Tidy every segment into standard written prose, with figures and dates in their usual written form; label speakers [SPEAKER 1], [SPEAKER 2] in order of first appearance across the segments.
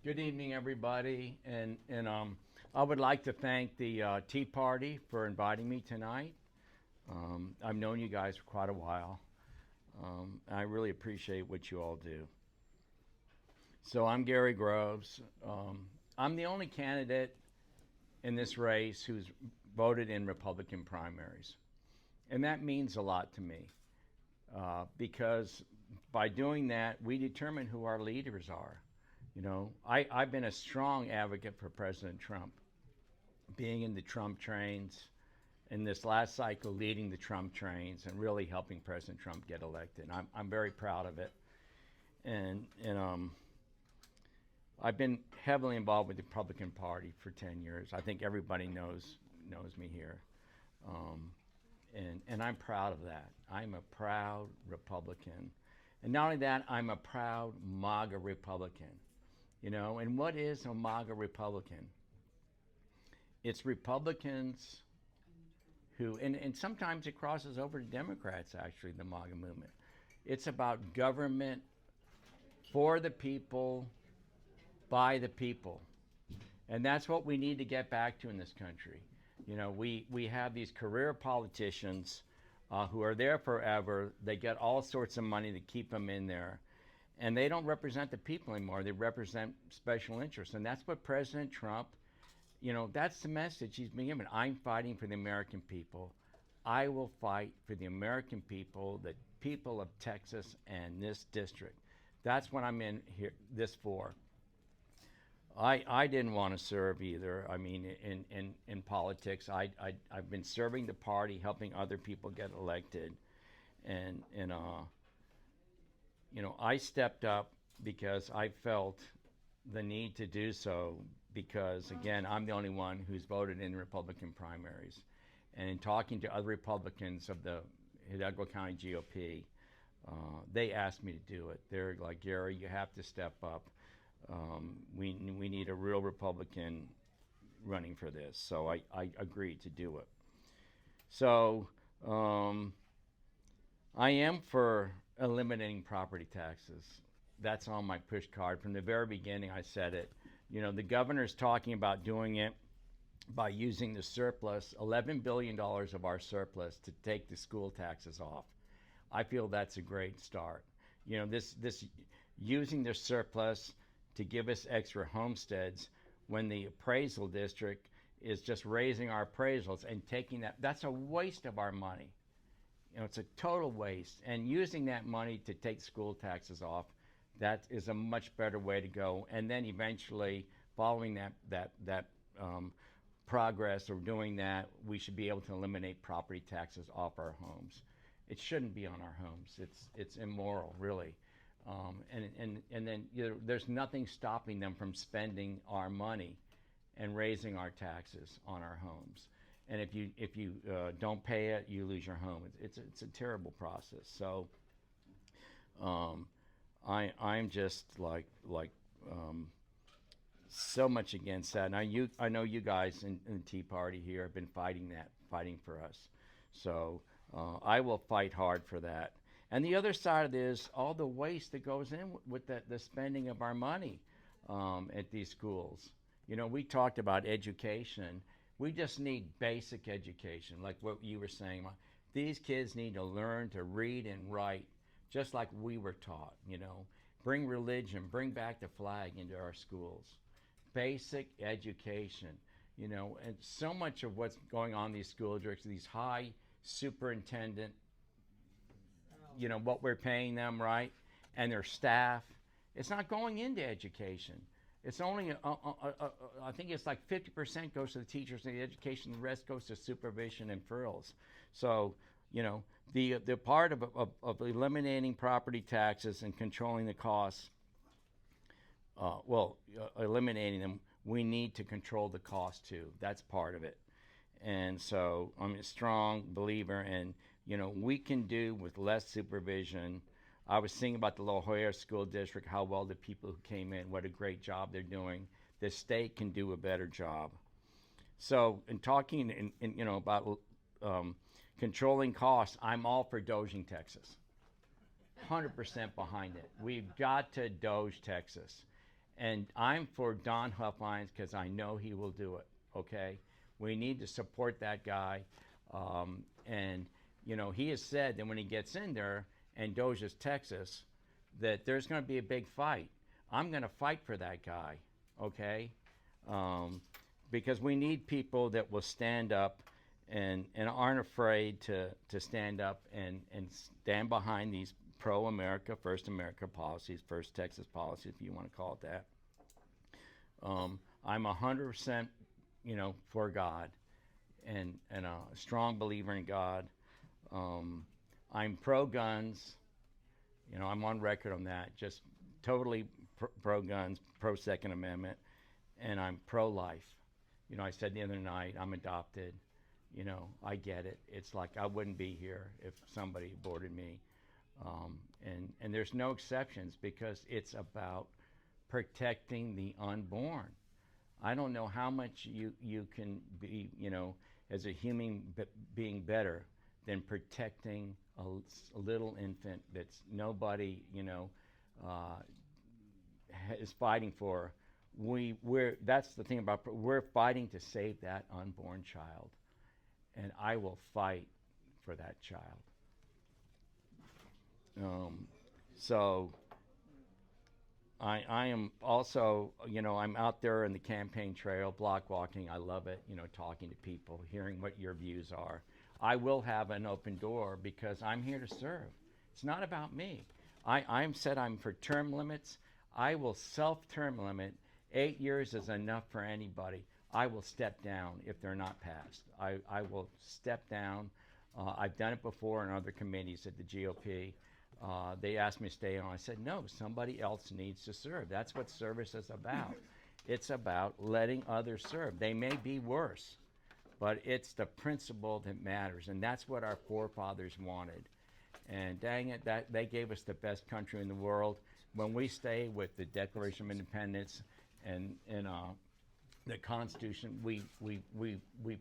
[SPEAKER 1] Good evening, everybody, and I would like to thank the Tea Party for inviting me tonight. I've known you guys for quite a while. And I really appreciate what you all do. So I'm Gary Groves. I'm the only candidate in this race who's voted in Republican primaries, and that means a lot to me because by doing that, we determine who our leaders are. You know, I've been a strong advocate for President Trump, being in the Trump trains, in this last cycle, leading the Trump trains and really helping President Trump get elected. I'm very proud of it. And I've been heavily involved with the Republican Party for 10 years. I think everybody knows me here. And I'm proud of that. I'm a proud Republican. And not only that, I'm a proud MAGA Republican. You know, and what is a MAGA Republican? It's Republicans who, and sometimes it crosses over to Democrats, actually, the MAGA movement. It's about government for the people, by the people. And that's what we need to get back to in this country. You know, we have these career politicians who are there forever. They get all sorts of money to keep them in there. And they don't represent the people anymore. They represent special interests. And that's what President Trump, you know, that's the message he's been given. I'm fighting for the American people. I will fight for the American people, the people of Texas and this district. That's what I'm in here this for. I didn't want to serve either. I mean, in politics, I've been serving the party, helping other people get elected. And you know, I stepped up because I felt the need to do so because, again, I'm the only one who's voted in Republican primaries. And in talking to other Republicans of the Hidalgo County GOP, they asked me to do it. They're like, Gary, you have to step up. We need a real Republican running for this. So I agreed to do it. So I am for eliminating property taxes. That's on my push card. From the very beginning, I said it. You know, the governor's talking about doing it by using the surplus, $11 billion of our surplus, to take the school taxes off. I feel that's a great start. You know, this using the surplus to give us extra homesteads when the appraisal district is just raising our appraisals and taking that's a waste of our money. You know, it's a total waste. And using that money to take school taxes off, that is a much better way to go. And then eventually, following that progress of doing that, we should be able to eliminate property taxes off our homes. It shouldn't be on our homes. It's immoral, really. And then there's nothing stopping them from spending our money and raising our taxes on our homes. And if you don't pay it, you lose your home. It's a terrible process. So I'm just like so much against that. And I know you guys in the Tea Party here have been fighting for us. So I will fight hard for that. And the other side of this, all the waste that goes in with the spending of our money at these schools. You know, we talked about education. We just need basic education, like what you were saying. These kids need to learn to read and write just like we were taught, you know. Bring religion, bring back the flag into our schools. Basic education, you know. And so much of what's going on in these school districts, these high superintendent, you know, what we're paying them, right? And their staff, it's not going into education. It's only, I think it's like 50% goes to the teachers and the education, the rest goes to supervision and frills. So, you know, the part of eliminating property taxes and controlling the costs, eliminating them, we need to control the cost too. That's part of it. And so I'm a strong believer in, you know, we can do with less supervision. I was thinking about the La Jolla School District, how well the people who came in, what a great job they're doing. The state can do a better job. So in talking you know, about controlling costs, I'm all for doging Texas. 100% behind it. We've got to doge Texas. And I'm for Don Huffines because I know he will do it, okay? We need to support that guy. And, you know, he has said that when he gets in there and Doziers, Texas, that there's going to be a big fight. I'm going to fight for that guy, okay? Because we need people that will stand up and aren't afraid to stand up and stand behind these pro-America, First America policies, First Texas policies, if you want to call it that. I'm 100%, you know, for God and a strong believer in God. I'm pro-guns. You know, I'm on record on that. Just totally pro-guns, pro-Second Amendment, and I'm pro-life. You know, I said the other night, I'm adopted. You know, I get it. It's like I wouldn't be here if somebody aborted me. And there's no exceptions because it's about protecting the unborn. I don't know how much you can be, you know, as a human being better than protecting a little infant that's nobody, you know, is fighting for. That's the thing about, we're fighting to save that unborn child, and I will fight for that child. So I am also, you know, I'm out there in the campaign trail, block walking. I love it, you know, talking to people, hearing what your views are. I will have an open door because I'm here to serve. It's not about me. I'm said I'm for term limits. I will self-term limit. 8 years is enough for anybody. I will step down if they're not passed. I will step down. I've done it before in other committees at the GOP. They asked me to stay on. I said, no, somebody else needs to serve. That's what service is about. It's about letting others serve. They may be worse, but it's the principle that matters, and that's what our forefathers wanted. And dang it, that they gave us the best country in the world. When we stay with the Declaration of Independence and the Constitution, we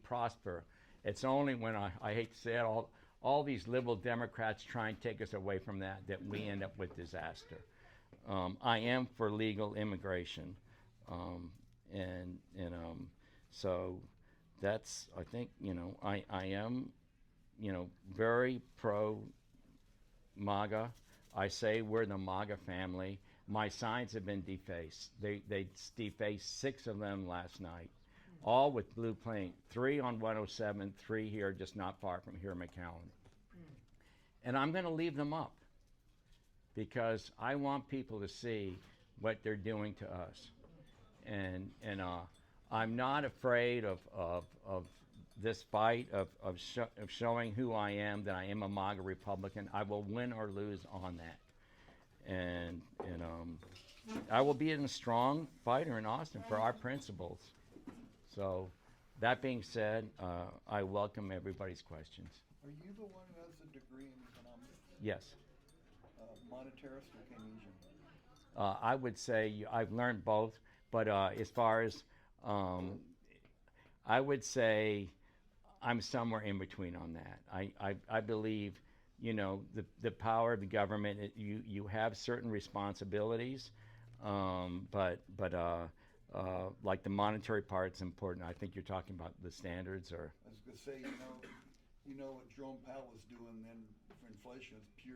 [SPEAKER 1] prosper. It's only when I hate to say it, all these liberal Democrats try and take us away from that we end up with disaster. I am for legal immigration, so that's, I think, you know, I am, you know, very pro MAGA. I say we're the MAGA family. My signs have been defaced. They defaced 6 of them last night, all with blue paint. 3 on 107, 3 here, just not far from here, McAllen. And I'm going to leave them up because I want people to see what they're doing to us. And I'm not afraid of this fight, of showing who I am, that I am a MAGA Republican. I will win or lose on that. And I will be a strong fighter in Austin for our principles. So that being said, I welcome everybody's questions.
[SPEAKER 2] Are you the one who has a degree in economics?
[SPEAKER 1] Yes.
[SPEAKER 2] Monetarist or Keynesian?
[SPEAKER 1] I would say I've learned both, but as far as I would say I'm somewhere in between on that. I believe, you know, the power of the government, you have certain responsibilities, but like the monetary part's important. I think you're talking about the standards, or
[SPEAKER 2] I was going to say, you know what Jerome Powell is doing then for inflation is pure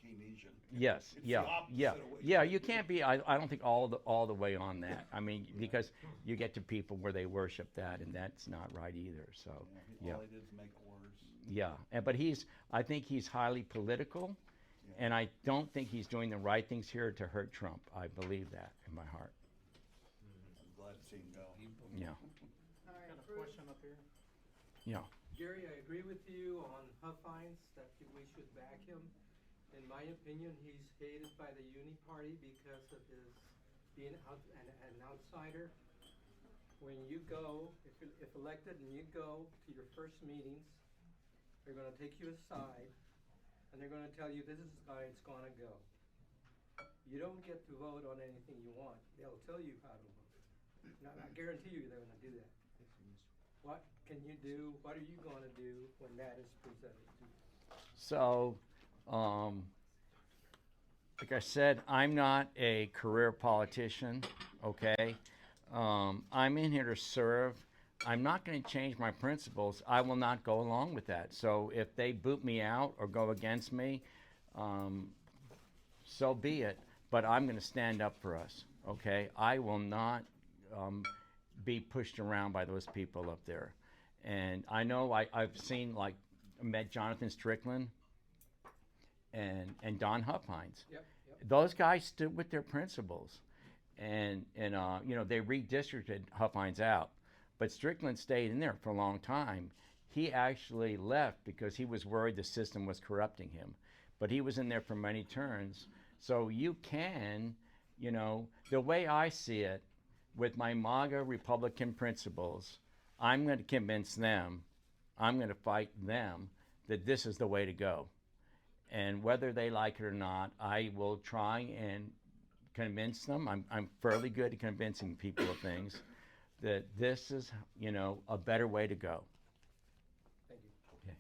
[SPEAKER 2] Keynesian.
[SPEAKER 1] yes,
[SPEAKER 2] It's
[SPEAKER 1] yeah,
[SPEAKER 2] the opposite
[SPEAKER 1] yeah,
[SPEAKER 2] of what
[SPEAKER 1] yeah.
[SPEAKER 2] you
[SPEAKER 1] You can't be. I don't think all the way on that. I mean, because you get to people where they worship that, and that's not right either. So
[SPEAKER 2] all he did is make orders.
[SPEAKER 1] yeah. But I think he's highly political,
[SPEAKER 2] Yeah.
[SPEAKER 1] and I don't think he's doing the right things here to hurt Trump. I believe that in my heart.
[SPEAKER 2] I'm glad to see him go.
[SPEAKER 1] Yeah,
[SPEAKER 3] All right,
[SPEAKER 4] Got a
[SPEAKER 3] Bruce.
[SPEAKER 4] question up here.
[SPEAKER 1] yeah.
[SPEAKER 4] Gary, I agree with you on Huffines that we should back him. In my opinion, he's hated by the Uni Party because of his being an outsider. When you go, if elected and you go to your first meetings, they're going to take you aside and they're going to tell you this is how it's going to go. You don't get to vote on anything you want. They'll tell you how to vote. Now, I guarantee you they're going to do that. What can you do? What are you going to do when that is presented to you?
[SPEAKER 1] So, like I said, I'm not a career politician, okay? I'm in here to serve. I'm not going to change my principles. I will not go along with that. So if they boot me out or go against me, so be it. But I'm going to stand up for us, okay? I will not be pushed around by those people up there. And I know I've seen, like, met Jonathan Strickland and Don Huffines.
[SPEAKER 4] Yep.
[SPEAKER 1] Those guys stood with their principles, and you know, they redistricted Huffines out, but Strickland stayed in there for a long time. He actually left because he was worried the system was corrupting him, but he was in there for many turns. So you can, you know, the way I see it, with my MAGA Republican principles, I'm going to convince them, I'm going to fight them that this is the way to go. And whether they like it or not, I will try and convince them. I'm fairly good at convincing people of things that this is, you know, a better way to go.
[SPEAKER 4] Thank you.
[SPEAKER 1] Okay.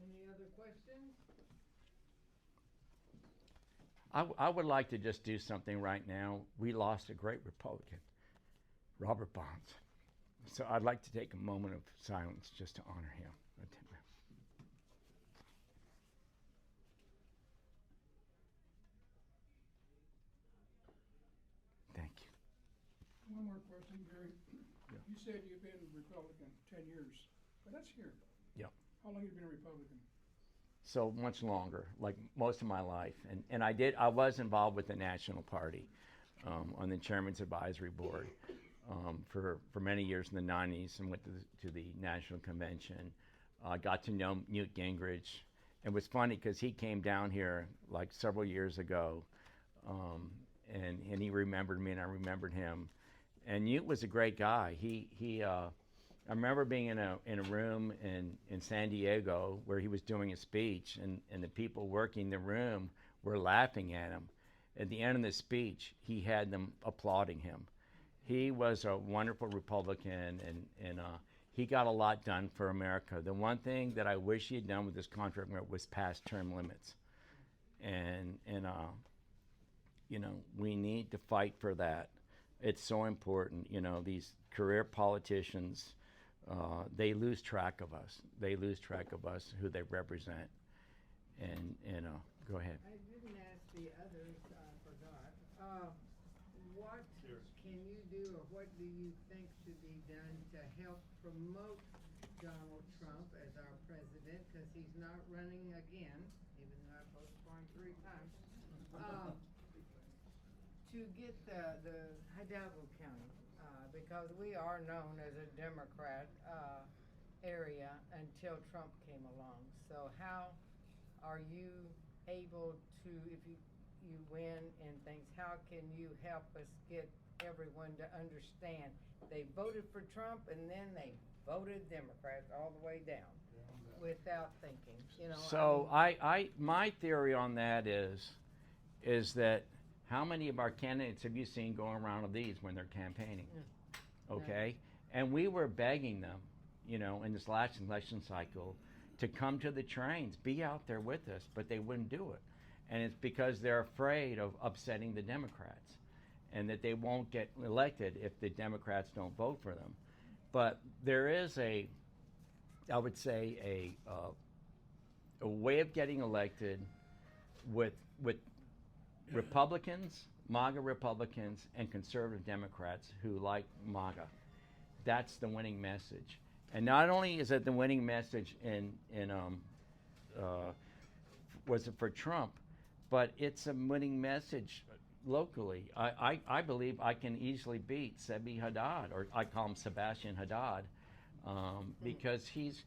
[SPEAKER 3] Any other questions?
[SPEAKER 1] I would like to just do something right now. We lost a great Republican, Robert Bonds. So I'd like to take a moment of silence just to honor him. Thank you.
[SPEAKER 5] One more question, Gary.
[SPEAKER 1] Yeah.
[SPEAKER 5] You said you've been Republican 10 years, but that's here.
[SPEAKER 1] Yeah.
[SPEAKER 5] How long have you been a Republican?
[SPEAKER 1] So much longer, like most of my life. And I was involved with the National Party on the Chairman's Advisory Board for many years in the 90s, and went to the National Convention. I got to know Newt Gingrich. It was funny because he came down here like several years ago, and he remembered me and I remembered him. And Newt was a great guy. I remember being in a room in San Diego where he was doing a speech, and the people working the room were laughing at him. At the end of the speech, he had them applauding him. He was a wonderful Republican, and he got a lot done for America. The one thing that I wish he had done with this contract was pass term limits. And you know, we need to fight for that. It's so important. You know, these career politicians, they lose track of us. They lose track of us, who they represent. And go ahead.
[SPEAKER 3] I didn't ask the others, I forgot. What can you do, or what do you think should be done to help promote Donald Trump as our president? Because he's not running again, even though I voted for him 3 times. To get the Hidalgo County, because we are known as a Democrat area until Trump came along. So how are you able to, if you win and things, how can you help us get everyone to understand they voted for Trump and then they voted Democrats all the way down without thinking, you know?
[SPEAKER 1] So my theory on that is that how many of our candidates have you seen going around with these when they're campaigning? Okay? And we were begging them, you know, in this last election cycle to come to the trains, be out there with us, but they wouldn't do it. And it's because they're afraid of upsetting the Democrats and that they won't get elected if the Democrats don't vote for them. But there is I would say, a way of getting elected with Republicans, MAGA Republicans, and conservative Democrats who like MAGA. That's the winning message. And not only is it the winning message was it for Trump, but it's a winning message locally. I believe I can easily beat Sebi Haddad, or I call him Sebastian Haddad, because he's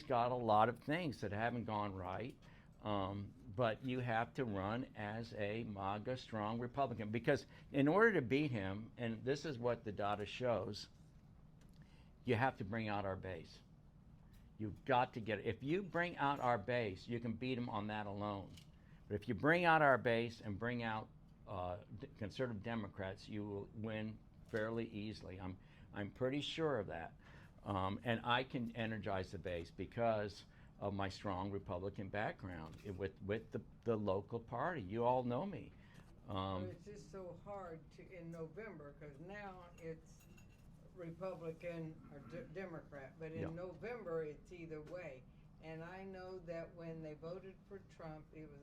[SPEAKER 1] got a lot of things that haven't gone right. But you have to run as a MAGA strong Republican, because in order to beat him, and this is what the data shows, you have to bring out our base. You've got to get it. If you bring out our base, you can beat him on that alone. But if you bring out our base and bring out conservative Democrats, you will win fairly easily. I'm pretty sure of that. And I can energize the base because of my strong Republican background with the local party. You all know me.
[SPEAKER 3] It's just so hard in November, because now it's Republican or Democrat, but in
[SPEAKER 1] Yeah.
[SPEAKER 3] November it's either way. And I know that when they voted for Trump, it was,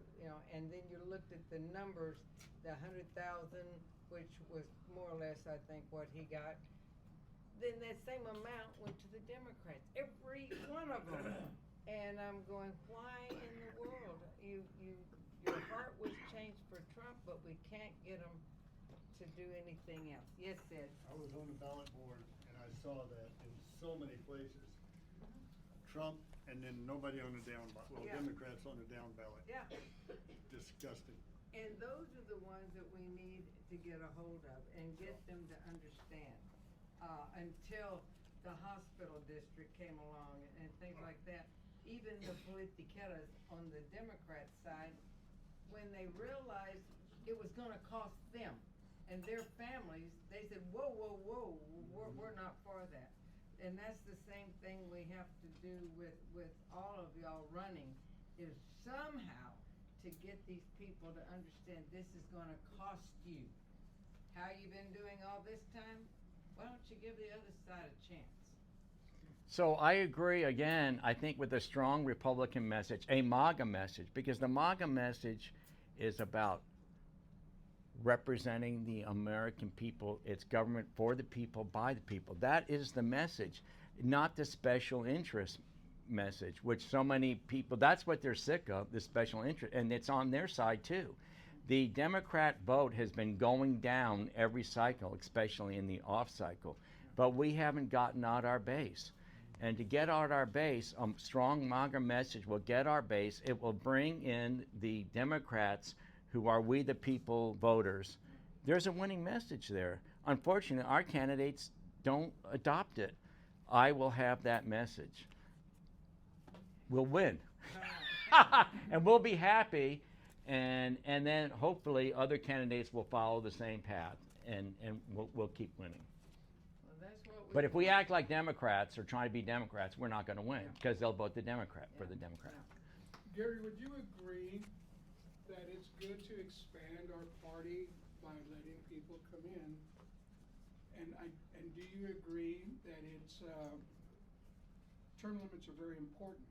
[SPEAKER 3] and then you looked at the numbers, the 100,000, which was more or less, I think, what he got. Then that same amount went to the Democrats, every one of them. And I'm going, why in the world? Your heart was changed for Trump, but we can't get him to do anything else. Yes, Ed?
[SPEAKER 6] I was on the ballot board and I saw that in so many places. Trump and then nobody on the down ballot. Well,
[SPEAKER 3] Yeah.
[SPEAKER 6] Democrats on the down ballot.
[SPEAKER 3] Yeah.
[SPEAKER 6] Disgusting.
[SPEAKER 3] And those are the ones that we need to get a hold of and get them to understand. Until the hospital district came along and things like that, even the politiqueras on the Democrat side, when they realized it was gonna cost them and their families, they said, whoa, we're not for that. And that's the same thing we have to do with all of y'all running, is somehow to get these people to understand this is gonna cost you. How you been doing all this time? Why don't you give the other side a chance?
[SPEAKER 1] So I agree again, I think with a strong Republican message, a MAGA message, because the MAGA message is about representing the American people. It's government for the people, by the people. That is the message, not the special interest message, which so many people, that's what they're sick of, the special interest, and it's on their side too. The Democrat vote has been going down every cycle, especially in the off cycle, but we haven't gotten out our base. And to get out our base, a strong MAGA message will get our base. It will bring in the Democrats who are we the people voters. There's a winning message there. Unfortunately, our candidates don't adopt it. I will have that message. We'll win. And we'll be happy. And then hopefully other candidates will follow the same path, and we'll keep winning.
[SPEAKER 3] Well, that's what
[SPEAKER 1] But if we act like Democrats or try to be Democrats, we're not going to win, because they'll vote the Democrat for the Democrat.
[SPEAKER 5] Gary, would you agree that it's good to expand our party by letting people come in? And do you agree that it's, term limits are very important?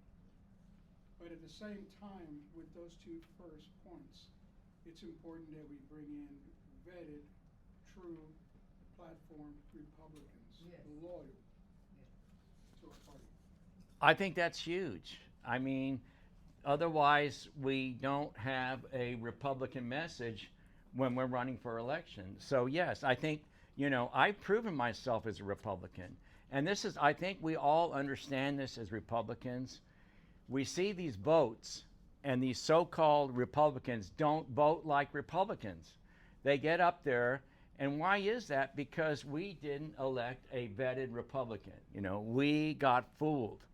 [SPEAKER 5] But at the same time, with those two first points, it's important that we bring in vetted, true, platform Republicans,
[SPEAKER 3] Yes.
[SPEAKER 5] loyal
[SPEAKER 3] Yes.
[SPEAKER 5] to our party.
[SPEAKER 1] I think that's huge. I mean, otherwise we don't have a Republican message when we're running for election. So yes, I think, I've proven myself as a Republican. And this is, I think we all understand this as Republicans. We see these votes, and these so-called Republicans don't vote like Republicans. They get up there, and why is that? Because we didn't elect a vetted Republican. We got fooled.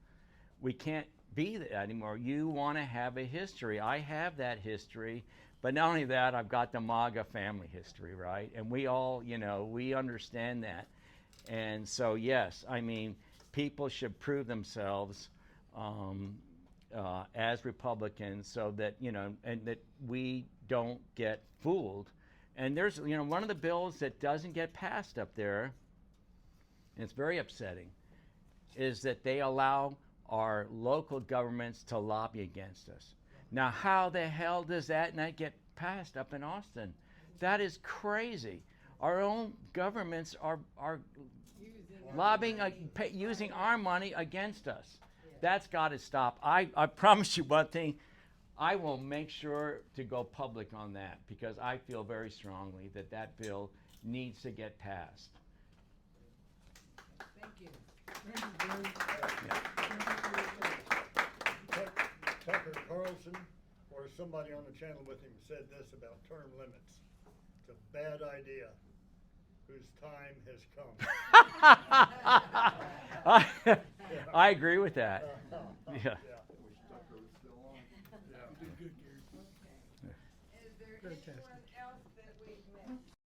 [SPEAKER 1] We can't be that anymore. You want to have a history. I have that history, but not only that, I've got the MAGA family history, right? And we all, we understand that. And so, yes, I mean, people should prove themselves as Republicans, so that and that we don't get fooled. And there's one of the bills that doesn't get passed up there, and it's very upsetting, is that they allow our local governments to lobby against us. Now, how the hell does that not get passed up in Austin? That is crazy. Our own governments are lobbying, using our money against us. That's got to stop. I promise you one thing, I will make sure to go public on that, because I feel very strongly that that bill needs to get passed.
[SPEAKER 3] Thank you.
[SPEAKER 5] Thank you, Gary.
[SPEAKER 1] Yeah.
[SPEAKER 6] Tucker Carlson or somebody on the channel with him said this about term limits. It's a bad idea, whose time has come.
[SPEAKER 1] I agree with that. Yeah.
[SPEAKER 6] Yeah.
[SPEAKER 2] Wish Tucker was still on.
[SPEAKER 5] You did good, Gary.
[SPEAKER 3] Okay. Is there
[SPEAKER 5] Fantastic.
[SPEAKER 3] anyone